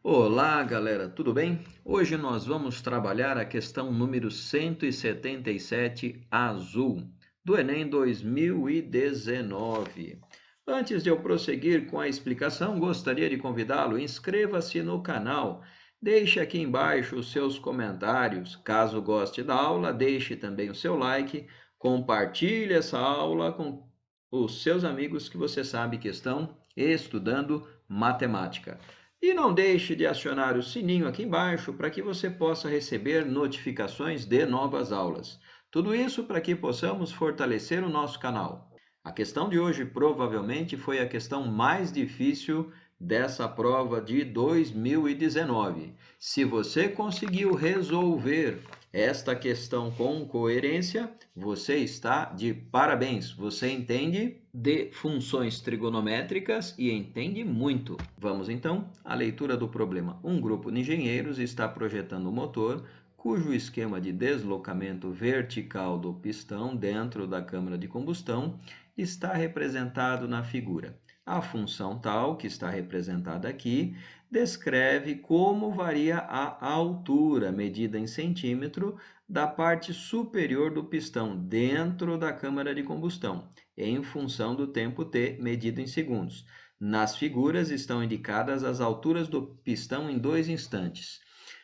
Olá, galera, tudo bem? Hoje nós vamos trabalhar a questão número 177 azul do Enem 2019. Antes de eu prosseguir com a explicação, gostaria de convidá-lo, inscreva-se no canal, deixe aqui embaixo os seus comentários. Caso goste da aula, deixe também o seu like, compartilhe essa aula com os seus amigos que você sabe que estão estudando matemática. E não deixe de acionar o sininho aqui embaixo para que você possa receber notificações de novas aulas. Tudo isso para que possamos fortalecer o nosso canal. A questão de hoje provavelmente foi a questão mais difícil dessa prova de 2019. Se você conseguiu resolver esta questão com coerência, você está de parabéns. Você entende de funções trigonométricas e entende muito. Vamos então à leitura do problema. Um grupo de engenheiros está projetando um motor cujo esquema de deslocamento vertical do pistão dentro da câmara de combustão está representado na figura. A função tal, que está representada aqui, descreve como varia a altura, medida em centímetro, da parte superior do pistão dentro da câmara de combustão, em função do tempo t, medido em segundos. Nas figuras estão indicadas as alturas do pistão em 2 instantes.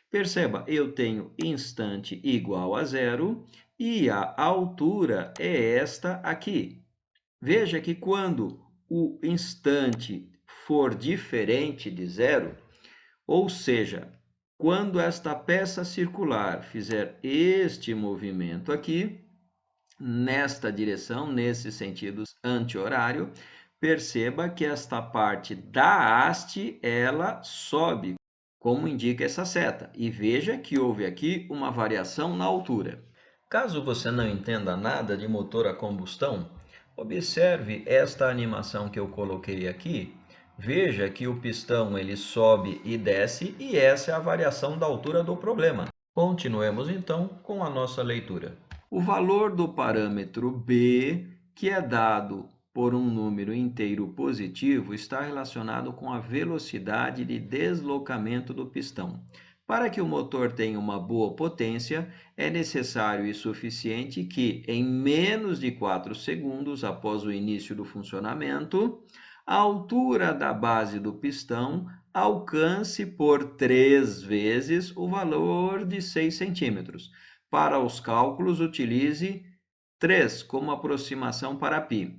Perceba, eu tenho instante igual a 0 e a altura é esta aqui. Veja que quando o instante for diferente de 0, ou seja, quando esta peça circular fizer este movimento aqui, nesta direção, nesse sentido anti-horário, perceba que esta parte da haste, ela sobe, como indica essa seta. E veja que houve aqui uma variação na altura. Caso você não entenda nada de motor a combustão, observe esta animação que eu coloquei aqui. Veja que o pistão ele sobe e desce e essa é a variação da altura do problema. Continuemos então com a nossa leitura. O valor do parâmetro b, que é dado por um número inteiro positivo, está relacionado com a velocidade de deslocamento do pistão. Para que o motor tenha uma boa potência, é necessário e suficiente que, em menos de 4 segundos após o início do funcionamento, a altura da base do pistão alcance por 3 vezes o valor de 6 centímetros. Para os cálculos, utilize 3 como aproximação para π.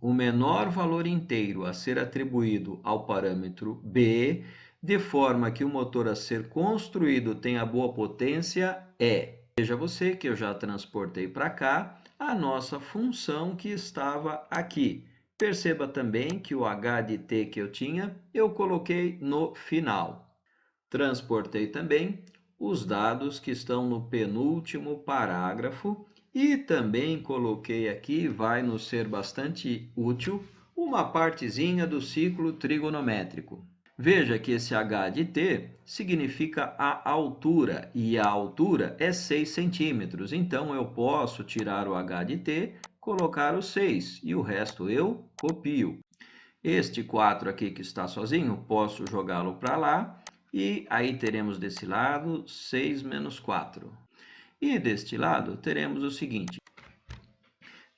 O menor valor inteiro a ser atribuído ao parâmetro b, de forma que o motor a ser construído tenha boa potência, é. Veja você que eu já transportei para cá a nossa função que estava aqui. Perceba também que o h de t que eu tinha, eu coloquei no final. Transportei também os dados que estão no penúltimo parágrafo e também coloquei aqui, vai nos ser bastante útil, uma partezinha do ciclo trigonométrico. Veja que esse h de t significa a altura, e a altura é 6 centímetros. Então, eu posso tirar o h de t, colocar o 6, e o resto eu copio. Este 4 aqui que está sozinho, posso jogá-lo para lá, e aí teremos desse lado 6 menos 4. E deste lado teremos o seguinte.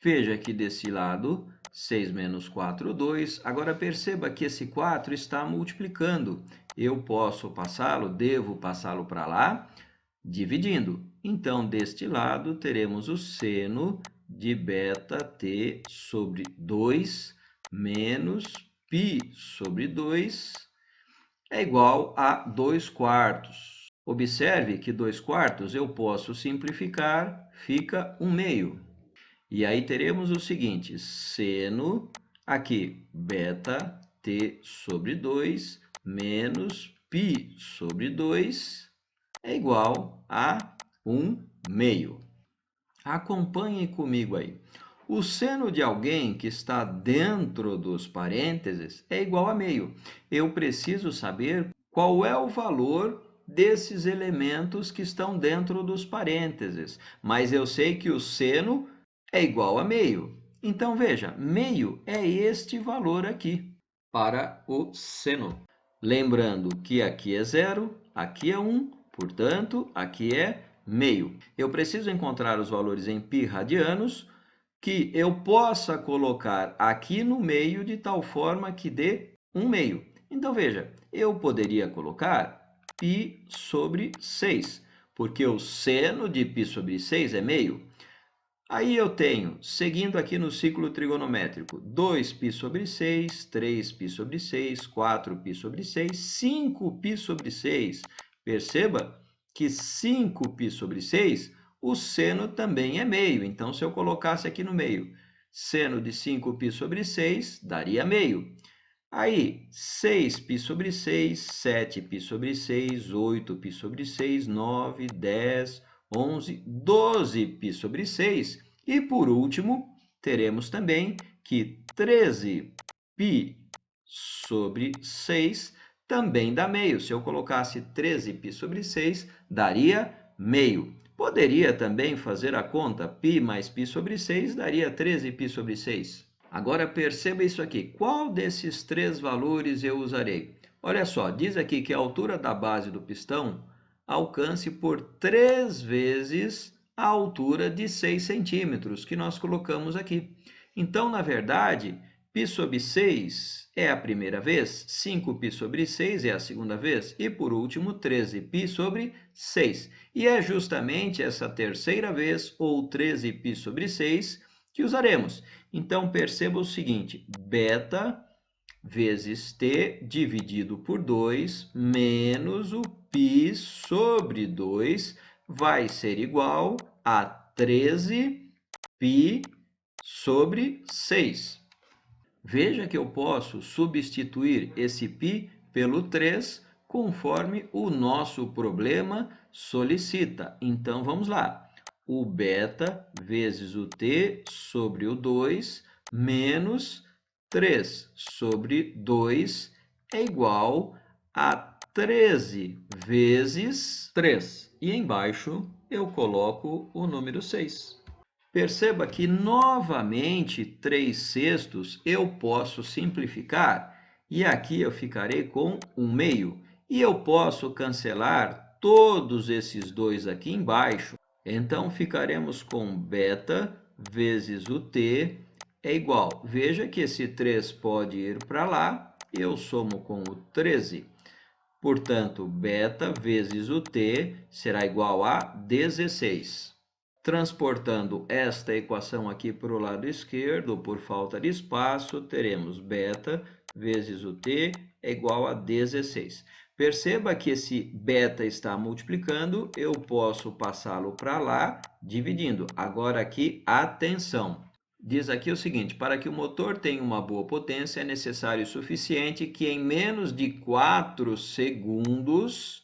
Veja que desse lado, 6 menos 4, 2. Agora perceba que esse 4 está multiplicando. Eu posso passá-lo, devo passá-lo para lá, dividindo. Então, deste lado, teremos o seno de beta-t sobre 2 menos π sobre 2 é igual a 2 quartos. Observe que 2 quartos eu posso simplificar, fica 1/2. E aí teremos o seguinte, seno, aqui, beta-t sobre 2 menos π sobre 2 é igual a 1/2. Acompanhem comigo aí. O seno de alguém que está dentro dos parênteses é igual a meio. Eu preciso saber qual é o valor desses elementos que estão dentro dos parênteses. Mas eu sei que o seno é igual a meio. Então, veja, meio é este valor aqui para o seno. Lembrando que aqui é 0, aqui é 1, portanto, aqui é meio. Eu preciso encontrar os valores em π radianos que eu possa colocar aqui no meio de tal forma que dê 1 meio. Então, veja, eu poderia colocar π sobre 6, porque o seno de π sobre 6 é meio. Aí eu tenho, seguindo aqui no ciclo trigonométrico, 2π sobre 6, 3π sobre 6, 4π sobre 6, 5π sobre 6. Perceba que 5π sobre 6, o seno também é meio. Então, se eu colocasse aqui no meio, seno de 5π sobre 6, daria meio. Aí, 6π sobre 6, 7π sobre 6, 8π sobre 6, 9, 10, 11, 12π sobre 6. E, por último, teremos também que 13π sobre 6 também dá meio. Se eu colocasse 13π sobre 6, daria meio. Poderia também fazer a conta, π mais π sobre 6 daria 13π sobre 6. Agora perceba isso aqui, qual desses três valores eu usarei? Olha só, diz aqui que a altura da base do pistão alcance por 3 vezes a altura de 6 centímetros, que nós colocamos aqui. Então, na verdade, π sobre 6 é a primeira vez, 5π sobre 6 é a segunda vez e, por último, 13π sobre 6. E é justamente essa terceira vez, ou 13π sobre 6, que usaremos. Então, perceba o seguinte, beta vezes t dividido por 2 menos o π sobre 2 vai ser igual a 13π sobre 6. Veja que eu posso substituir esse π pelo 3 conforme o nosso problema solicita. Então, vamos lá. O beta vezes o t sobre o 2 menos 3 sobre 2 é igual a 13 vezes 3. E embaixo eu coloco o número 6. Perceba que, novamente, 3/6 eu posso simplificar e aqui eu ficarei com 1 meio. E eu posso cancelar todos esses dois aqui embaixo. Então, ficaremos com beta vezes o t é igual. Veja que esse 3 pode ir para lá, eu somo com o 13. Portanto, beta vezes o t será igual a 16. Transportando esta equação aqui para o lado esquerdo, por falta de espaço, teremos beta vezes o t é igual a 16. Perceba que esse beta está multiplicando, eu posso passá-lo para lá, dividindo. Agora aqui, atenção! Diz aqui o seguinte, para que o motor tenha uma boa potência, é necessário o suficiente que em menos de 4 segundos...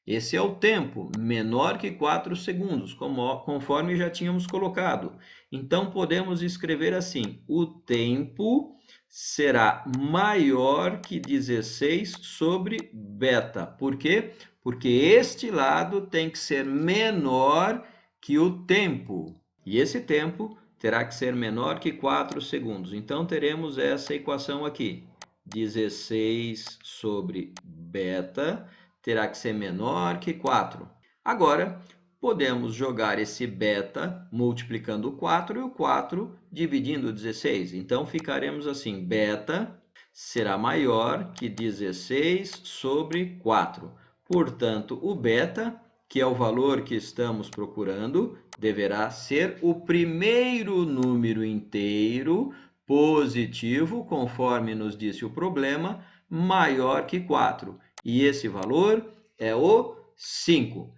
Esse é o tempo, menor que 4 segundos, conforme já tínhamos colocado. Então, podemos escrever assim, o tempo será maior que 16 sobre beta. Por quê? Porque este lado tem que ser menor que o tempo. E esse tempo terá que ser menor que 4 segundos. Então, teremos essa equação aqui, 16 sobre beta terá que ser menor que 4. Agora, podemos jogar esse beta multiplicando o 4 e o 4 dividindo 16. Então, ficaremos assim, beta será maior que 16 sobre 4. Portanto, o beta, que é o valor que estamos procurando, deverá ser o primeiro número inteiro positivo, conforme nos disse o problema, maior que 4. E esse valor é o 5.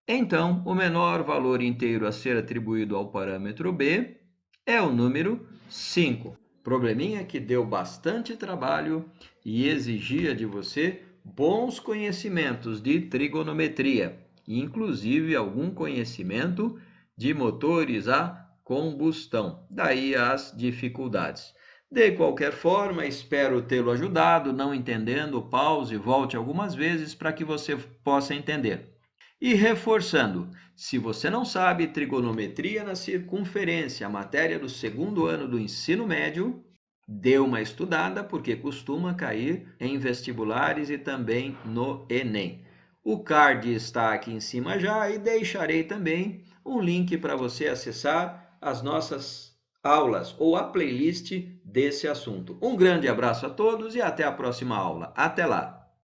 Então, o menor valor inteiro a ser atribuído ao parâmetro b é o número 5. Probleminha que deu bastante trabalho e exigia de você bons conhecimentos de trigonometria, inclusive algum conhecimento de motores a combustão. Daí as dificuldades. De qualquer forma, espero tê-lo ajudado. Não entendendo, pause e volte algumas vezes para que você possa entender. E reforçando, se você não sabe trigonometria na circunferência, a matéria do segundo ano do ensino médio, dê uma estudada, porque costuma cair em vestibulares e também no Enem. O card está aqui em cima já e deixarei também um link para você acessar as nossas aulas ou a playlist desse assunto. Um grande abraço a todos e até a próxima aula. Até lá!